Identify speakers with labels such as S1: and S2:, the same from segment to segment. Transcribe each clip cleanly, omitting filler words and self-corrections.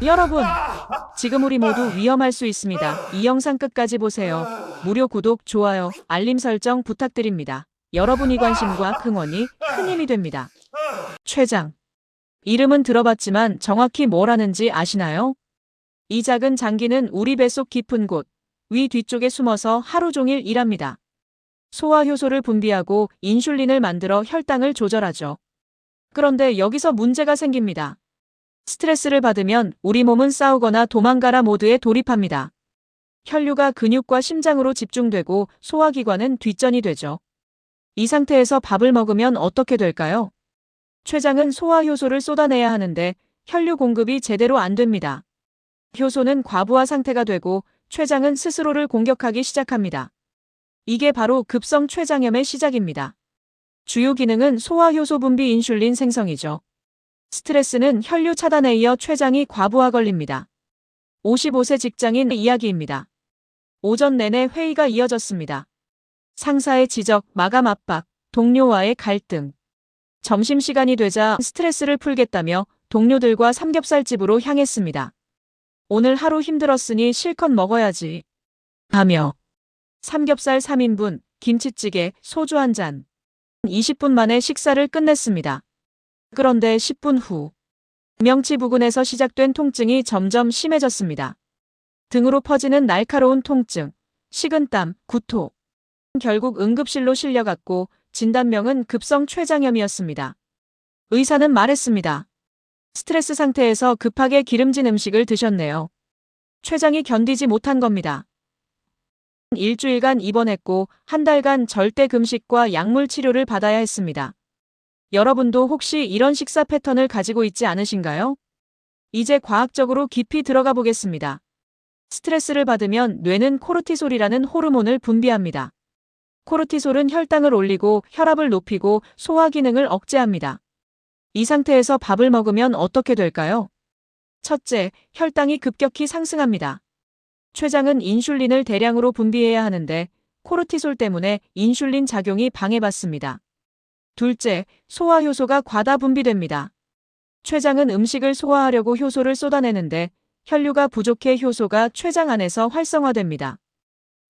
S1: 여러분, 지금 우리 모두 위험할 수 있습니다. 이 영상 끝까지 보세요. 무료 구독, 좋아요, 알림 설정 부탁드립니다. 여러분의 관심과 응원이 큰 힘이 됩니다. 췌장. 이름은 들어봤지만 정확히 뭘 하는지 아시나요? 이 작은 장기는 우리 뱃속 깊은 곳, 위 뒤쪽에 숨어서 하루 종일 일합니다. 소화효소를 분비하고 인슐린을 만들어 혈당을 조절하죠. 그런데 여기서 문제가 생깁니다. 스트레스를 받으면 우리 몸은 싸우거나 도망가라 모드에 돌입합니다. 혈류가 근육과 심장으로 집중되고 소화기관은 뒷전이 되죠. 이 상태에서 밥을 먹으면 어떻게 될까요? 췌장은 소화효소를 쏟아내야 하는데 혈류 공급이 제대로 안 됩니다. 효소는 과부하 상태가 되고 췌장은 스스로를 공격하기 시작합니다. 이게 바로 급성 췌장염의 시작입니다. 주요 기능은 소화효소 분비 인슐린 생성이죠. 스트레스는 혈류 차단에 이어 췌장이 과부하 걸립니다. 55세 직장인 이야기입니다. 오전 내내 회의가 이어졌습니다. 상사의 지적, 마감 압박, 동료와의 갈등. 점심시간이 되자 스트레스를 풀겠다며 동료들과 삼겹살집으로 향했습니다. 오늘 하루 힘들었으니 실컷 먹어야지. 하며 삼겹살 3인분, 김치찌개, 소주 한 잔. 20분 만에 식사를 끝냈습니다. 그런데 10분 후 명치 부근에서 시작된 통증이 점점 심해졌습니다. 등으로 퍼지는 날카로운 통증, 식은땀, 구토. 결국 응급실로 실려갔고 진단명은 급성 췌장염이었습니다. 의사는 말했습니다. 스트레스 상태에서 급하게 기름진 음식을 드셨네요. 췌장이 견디지 못한 겁니다. 일주일간 입원했고 한 달간 절대 금식과 약물 치료를 받아야 했습니다. 여러분도 혹시 이런 식사 패턴을 가지고 있지 않으신가요? 이제 과학적으로 깊이 들어가 보겠습니다. 스트레스를 받으면 뇌는 코르티솔이라는 호르몬을 분비합니다. 코르티솔은 혈당을 올리고 혈압을 높이고 소화 기능을 억제합니다. 이 상태에서 밥을 먹으면 어떻게 될까요? 첫째, 혈당이 급격히 상승합니다. 췌장은 인슐린을 대량으로 분비해야 하는데 코르티솔 때문에 인슐린 작용이 방해받습니다. 둘째, 소화효소가 과다 분비됩니다. 췌장은 음식을 소화하려고 효소를 쏟아내는데 혈류가 부족해 효소가 췌장 안에서 활성화됩니다.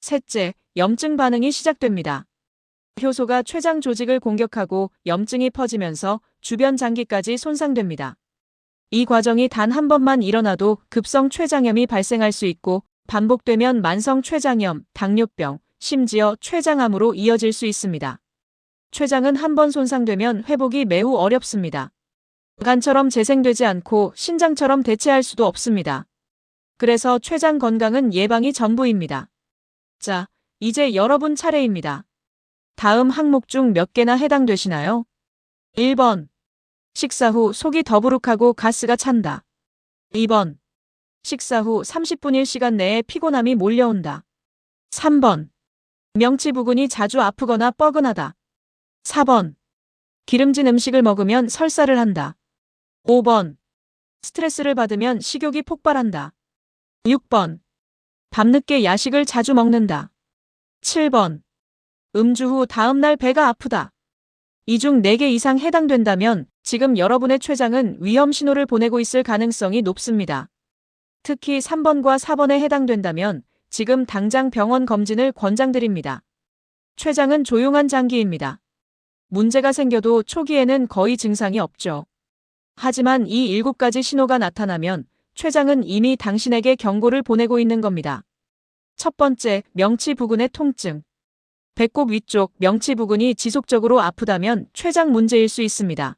S1: 셋째, 염증 반응이 시작됩니다. 효소가 췌장 조직을 공격하고 염증이 퍼지면서 주변 장기까지 손상됩니다. 이 과정이 단 한 번만 일어나도 급성 췌장염이 발생할 수 있고 반복되면 만성 췌장염, 당뇨병, 심지어 췌장암으로 이어질 수 있습니다. 췌장은 한 번 손상되면 회복이 매우 어렵습니다. 간처럼 재생되지 않고 신장처럼 대체할 수도 없습니다. 그래서 췌장 건강은 예방이 전부입니다. 자, 이제 여러분 차례입니다. 다음 항목 중 몇 개나 해당되시나요? 1번. 식사 후 속이 더부룩하고 가스가 찬다. 2번. 식사 후 30분일 시간 내에 피곤함이 몰려온다. 3번. 명치 부근이 자주 아프거나 뻐근하다. 4번. 기름진 음식을 먹으면 설사를 한다. 5번. 스트레스를 받으면 식욕이 폭발한다. 6번. 밤늦게 야식을 자주 먹는다. 7번. 음주 후 다음날 배가 아프다. 이 중 4개 이상 해당된다면 지금 여러분의 췌장은 위험 신호를 보내고 있을 가능성이 높습니다. 특히 3번과 4번에 해당된다면 지금 당장 병원 검진을 권장드립니다. 췌장은 조용한 장기입니다. 문제가 생겨도 초기에는 거의 증상이 없죠. 하지만 이 7가지 신호가 나타나면 췌장은 이미 당신에게 경고를 보내고 있는 겁니다. 첫 번째, 명치 부근의 통증. 배꼽 위쪽 명치 부근이 지속적으로 아프다면 췌장 문제일 수 있습니다.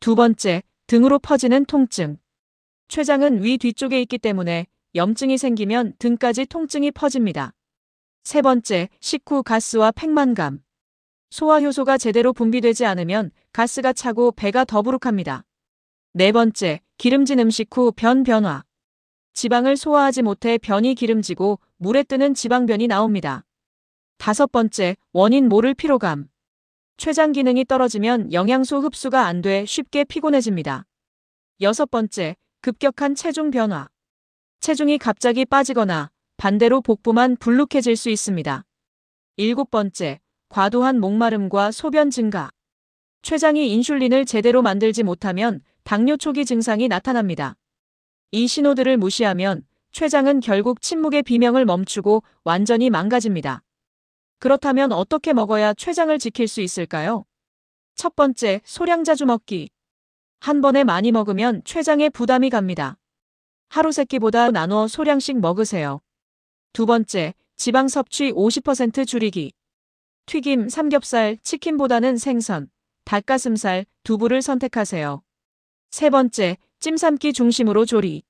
S1: 두 번째, 등으로 퍼지는 통증. 췌장은 위 뒤쪽에 있기 때문에 염증이 생기면 등까지 통증이 퍼집니다. 세 번째, 식후 가스와 팽만감. 소화효소가 제대로 분비되지 않으면 가스가 차고 배가 더부룩합니다. 네 번째, 기름진 음식 후 변 변화. 지방을 소화하지 못해 변이 기름지고 물에 뜨는 지방변이 나옵니다. 다섯 번째, 원인 모를 피로감. 췌장 기능이 떨어지면 영양소 흡수가 안 돼 쉽게 피곤해집니다. 여섯 번째, 급격한 체중 변화. 체중이 갑자기 빠지거나 반대로 복부만 불룩해질 수 있습니다. 일곱 번째, 과도한 목마름과 소변 증가. 췌장이 인슐린을 제대로 만들지 못하면 당뇨 초기 증상이 나타납니다. 이 신호들을 무시하면 췌장은 결국 침묵의 비명을 멈추고 완전히 망가집니다. 그렇다면 어떻게 먹어야 췌장을 지킬 수 있을까요? 첫 번째, 소량 자주 먹기. 한 번에 많이 먹으면 췌장에 부담이 갑니다. 하루 세 끼보다 나누어 소량씩 먹으세요. 두 번째, 지방 섭취 50% 줄이기. 튀김, 삼겹살, 치킨보다는 생선, 닭가슴살, 두부를 선택하세요. 세 번째, 찜 삶기 중심으로 조리.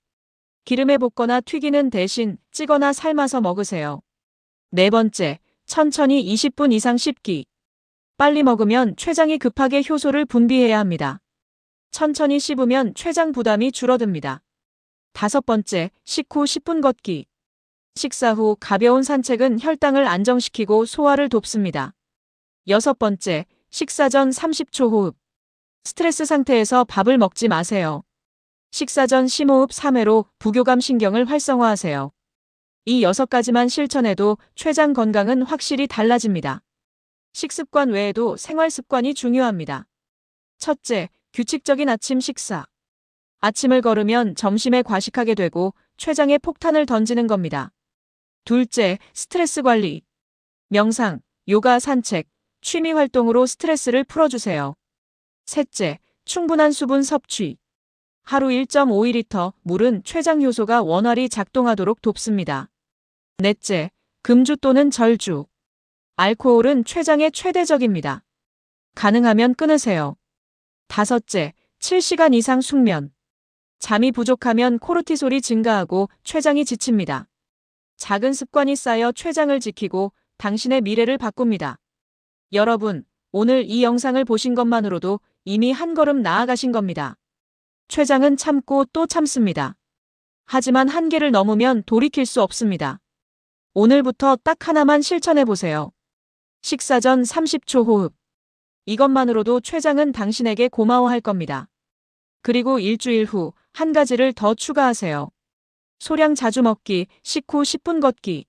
S1: 기름에 볶거나 튀기는 대신 찌거나 삶아서 먹으세요. 네 번째, 천천히 20분 이상 씹기. 빨리 먹으면 췌장이 급하게 효소를 분비해야 합니다. 천천히 씹으면 췌장 부담이 줄어듭니다. 다섯 번째, 식후 10분 걷기. 식사 후 가벼운 산책은 혈당을 안정시키고 소화를 돕습니다. 여섯 번째, 식사 전 30초 호흡. 스트레스 상태에서 밥을 먹지 마세요. 식사 전 심호흡 3회로 부교감 신경을 활성화하세요. 이 6가지만 실천해도 췌장 건강은 확실히 달라집니다. 식습관 외에도 생활 습관이 중요합니다. 첫째, 규칙적인 아침 식사. 아침을 걸으면 점심에 과식하게 되고 췌장에 폭탄을 던지는 겁니다. 둘째, 스트레스 관리. 명상, 요가, 산책, 취미 활동으로 스트레스를 풀어주세요. 셋째, 충분한 수분 섭취. 하루 1.5리터 물은 췌장 효소가 원활히 작동하도록 돕습니다. 넷째, 금주 또는 절주. 알코올은 췌장에 최대적입니다. 가능하면 끊으세요. 다섯째, 7시간 이상 숙면. 잠이 부족하면 코르티솔이 증가하고 췌장이 지칩니다. 작은 습관이 쌓여 췌장을 지키고 당신의 미래를 바꿉니다. 여러분, 오늘 이 영상을 보신 것만으로도 이미 한 걸음 나아가신 겁니다. 췌장은 참고 또 참습니다. 하지만 한계를 넘으면 돌이킬 수 없습니다. 오늘부터 딱 하나만 실천해 보세요. 식사 전 30초 호흡. 이것만으로도 췌장은 당신에게 고마워할 겁니다. 그리고 일주일 후 한 가지를 더 추가하세요. 소량 자주 먹기, 식후 10분 걷기.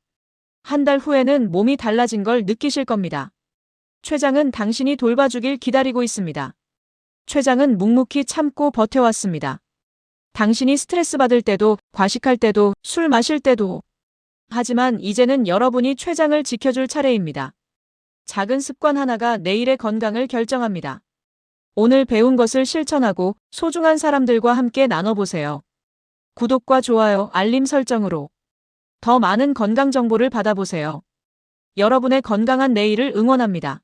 S1: 한 달 후에는 몸이 달라진 걸 느끼실 겁니다. 췌장은 당신이 돌봐주길 기다리고 있습니다. 췌장은 묵묵히 참고 버텨왔습니다. 당신이 스트레스 받을 때도, 과식할 때도, 술 마실 때도. 하지만 이제는 여러분이 췌장을 지켜줄 차례입니다. 작은 습관 하나가 내일의 건강을 결정합니다. 오늘 배운 것을 실천하고 소중한 사람들과 함께 나눠보세요. 구독과 좋아요, 알림 설정으로 더 많은 건강 정보를 받아보세요. 여러분의 건강한 내일을 응원합니다.